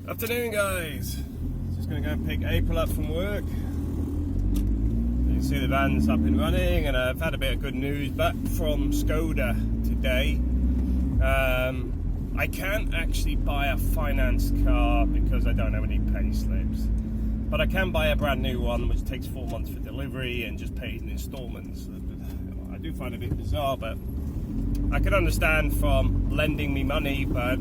Afternoon, guys. Just going to go and pick April up from work. You can see the van's up and running, and I've had a bit of good news back from Skoda today. I can't actually buy a finance car because I don't have any pay slips, but I can buy a brand new one which takes 4 months for delivery and just paid in installments. I do find it a bit bizarre, but I can understand from lending me money, but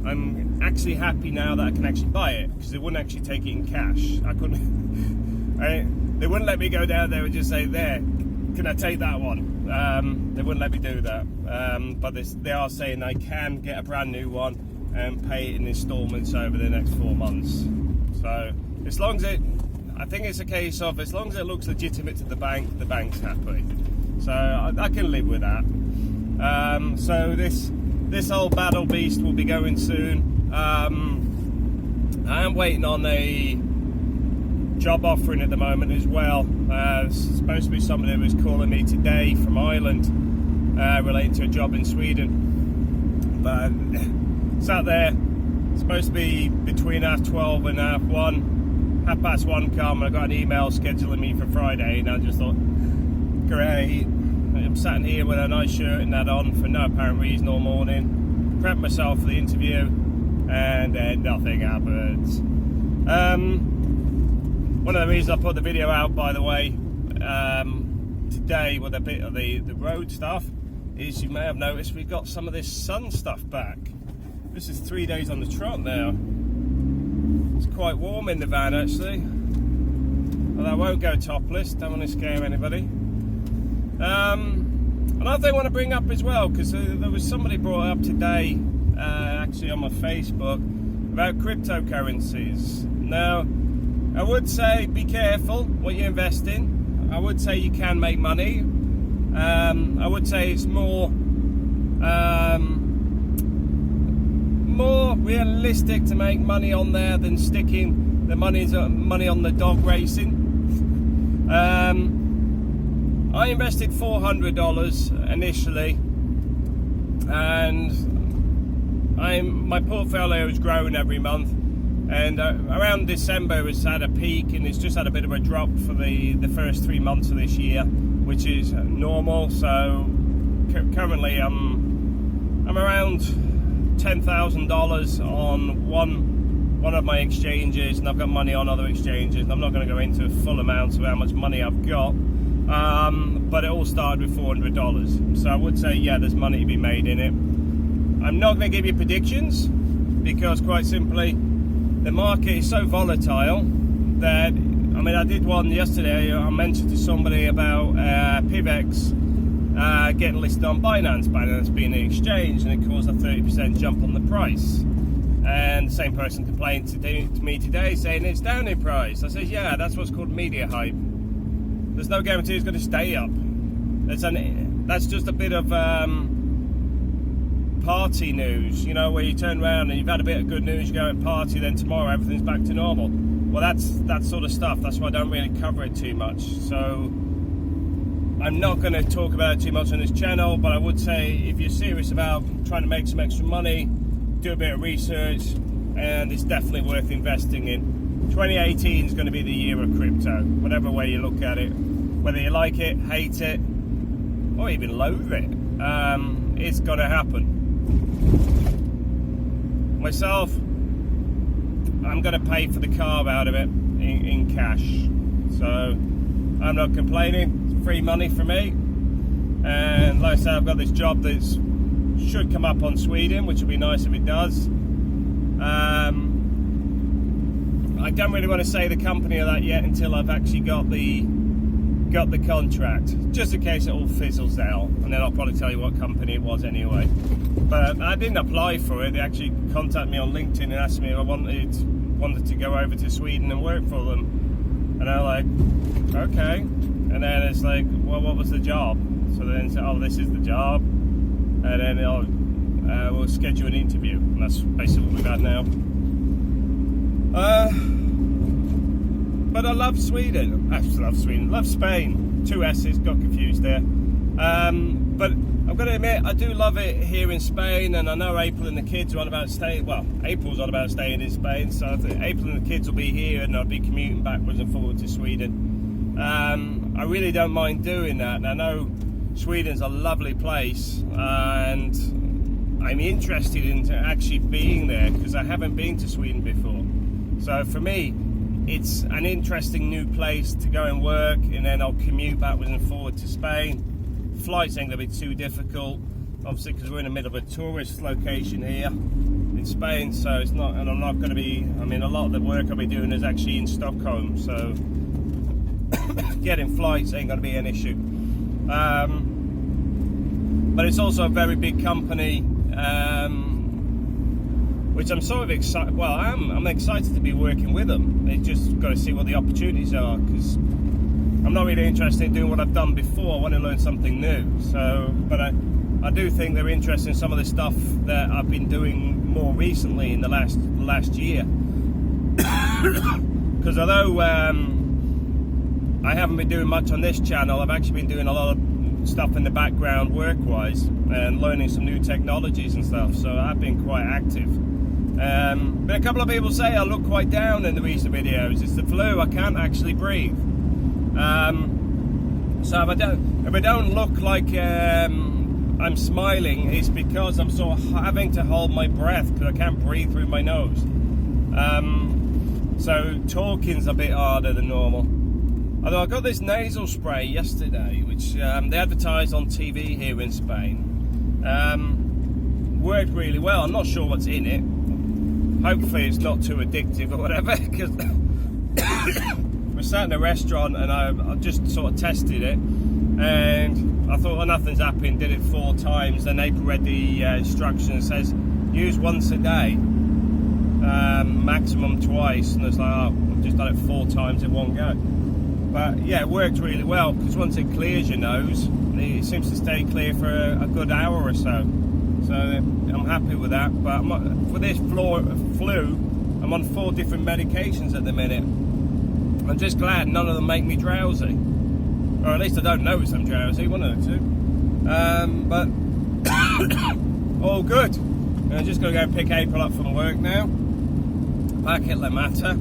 I'm actually happy now that I can actually buy it, because they wouldn't actually take it in cash. I couldn't. They wouldn't let me go down there and just say, "There, can I take that one?" They wouldn't let me do that. But they are saying I can get a brand new one and pay it in installments over the next 4 months. So as long as I think it's a case of as long as it looks legitimate to the bank's happy. So I can live with that. So this old battle beast will be going soon. I am waiting on a job offering at the moment as well. It's supposed to be somebody who was calling me today from Ireland, relating to a job in Sweden. But sat there, supposed to be between 12:30 and 1:30. 1:30 come, and I got an email scheduling me for Friday, and I just thought, great. I'm sat here with a nice shirt and that on for no apparent reason all morning. Prepped myself for the interview, and then nothing happens. One of the reasons I put the video out, by the way, today with a bit of the road stuff, is you may have noticed we've got some of this sun stuff back. This is 3 days on the trot now. It's quite warm in the van actually. Well, I won't go topless, don't want to scare anybody. Another thing I want to bring up as well, because there was somebody brought up today, actually on my Facebook, about cryptocurrencies. Now, I would say be careful what you invest in. I would say you can make money. I would say it's more realistic to make money on there than sticking the money on the dog racing. I invested $400 initially, and my portfolio has grown every month. And around December it's had a peak, and it's just had a bit of a drop for the first 3 months of this year, which is normal. So currently I'm around $10,000 on one of my exchanges, and I've got money on other exchanges. And I'm not going to go into full amounts of how much money I've got, but it all started with $400. So I would say, yeah, there's money to be made in it. I'm not going to give you predictions, because quite simply the market is so volatile that, I mean, I did one yesterday. I mentioned to somebody about PIVX getting listed on Binance being an exchange, and it caused a 30% jump on the price. And the same person complained to me today saying it's down in price. I said, yeah, that's what's called media hype. There's no guarantee it's going to stay up. That's just a bit of party news, you know, where you turn around and you've had a bit of good news, you go and party, then tomorrow everything's back to normal. Well, that's that sort of stuff. That's why I don't really cover it too much. So I'm not going to talk about it too much on this channel, but I would say if you're serious about trying to make some extra money, do a bit of research, and it's definitely worth investing in. 2018 is going to be the year of crypto, whatever way you look at it. Whether you like it, hate it, or even loathe it, it's going to happen. Myself, I'm going to pay for the car out of it in cash, so I'm not complaining. It's free money for me, and like I said, I've got this job that should come up on Sweden, which would be nice if it does. I don't really want to say the company of that yet until I've actually got the contract, just in case it all fizzles out, and then I'll probably tell you what company it was anyway. But I didn't apply for it. They actually contacted me on LinkedIn and asked me if I wanted to go over to Sweden and work for them, and I'm like, okay. And then it's like, well, what was the job? So then it's like, oh, this is the job, and then we'll schedule an interview, and that's basically what we've had now. But I love Sweden. I love Sweden. Love Spain. 2 S's. Got confused there. But I've got to admit, I do love it here in Spain, and I know April and the kids are on about staying. Well, April's on about staying in Spain, so I think April and the kids will be here, and I'll be commuting backwards and forwards to Sweden. I really don't mind doing that, and I know Sweden's a lovely place, and I'm interested in actually being there because I haven't been to Sweden before. So for me, it's an interesting new place to go and work, and then I'll commute backwards and forward to Spain. Flights ain't gonna be too difficult, obviously, because we're in the middle of a tourist location here in Spain. So it's not, and I'm not going to be. I mean, a lot of the work I'll be doing is actually in Stockholm, so getting flights ain't going to be an issue. But it's also a very big company, which I'm sort of excited. Well, I'm excited to be working with them. They just got to see what the opportunities are, because I'm not really interested in doing what I've done before. I want to learn something new. So, but I do think they're interested in some of the stuff that I've been doing more recently in the last year. Because although I haven't been doing much on this channel, I've actually been doing a lot of stuff in the background work-wise and learning some new technologies and stuff. So I've been quite active. But a couple of people say I look quite down in the recent videos. It's the flu. I can't actually breathe. So if I don't look like I'm smiling, it's because I'm sort of having to hold my breath because I can't breathe through my nose. So talking's a bit harder than normal. Although I got this nasal spray yesterday, which they advertised on TV here in Spain. Worked really well. I'm not sure what's in it. Hopefully it's not too addictive or whatever, because we sat in a restaurant and I just sort of tested it, and I thought, well, nothing's happened. Did it 4 times. Then April read the instructions. It says use once a day, maximum twice, and it's like, oh, I've just done it 4 times in one go. But yeah, it worked really well, because once it clears your nose, it seems to stay clear for a good hour or so. So I'm happy with that. But for this flu, I'm on 4 different medications at the minute. I'm just glad none of them make me drowsy, or at least I don't notice I'm drowsy. One of the two. But all good. I'm just going to go pick April up from work now. Back at La Mata.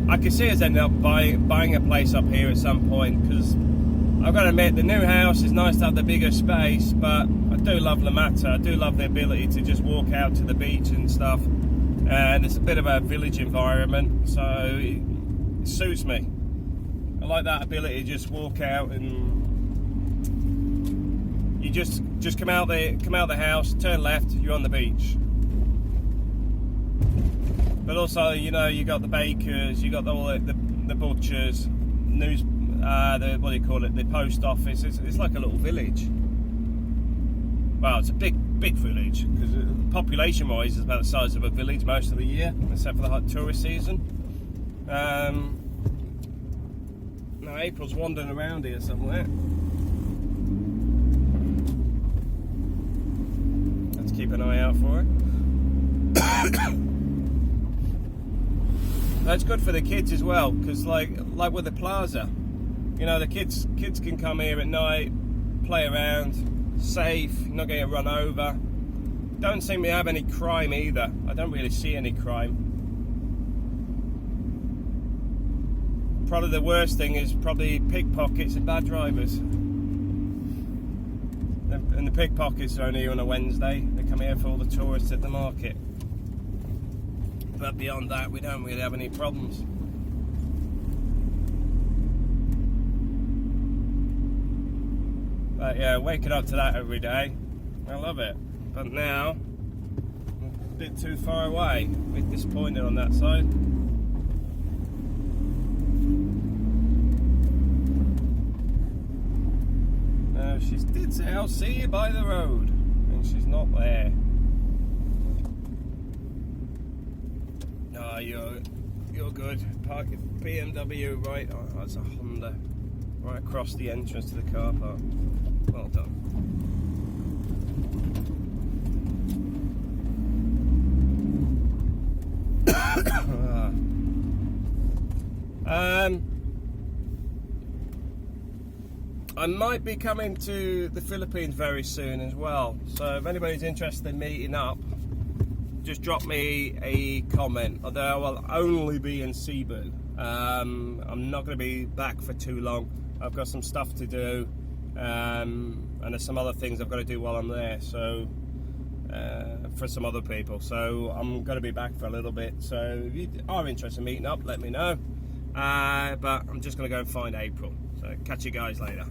I can see us ending up buying a place up here at some point, because I've got to admit, the new house is nice to have the bigger space, but I do love La Mata. I do love the ability to just walk out to the beach and stuff, and it's a bit of a village environment, so it suits me. I like that ability to just walk out, and you just come out the house, turn left, you're on the beach. But also, you know, you got the bakers, you got all the butchers, what do you call it? The post office. It's like a little village. Well, it's a big village, because population-wise, it's about the size of a village most of the year, except for the hot tourist season. Now April's wandering around here somewhere. Let's keep an eye out for her. That's good for the kids as well, because like with the plaza, you know, the kids can come here at night, play around, safe, not getting run over. Don't seem to have any crime either. I don't really see any crime. Probably the worst thing is probably pickpockets and bad drivers. And the pickpockets are only here on a Wednesday. They come here for all the tourists at the market. But beyond that, we don't really have any problems. But yeah, waking up to that every day, I love it. But now, I'm a bit too far away. A bit disappointed on that side. No, she did say, I'll see you by the road. And she's not there. Oh, you're good. Park BMW right. Oh, that's a Honda right across the entrance to the car park. Well done. I might be coming to the Philippines very soon as well. So if anybody's interested in meeting up, just drop me a comment. Although I will only be in Cebu. I'm not going to be back for too long. I've got some stuff to do, and there's some other things I've got to do while I'm there. So for some other people. So I'm going to be back for a little bit. So if you are interested in meeting up, let me know. But I'm just going to go and find April. So catch you guys later.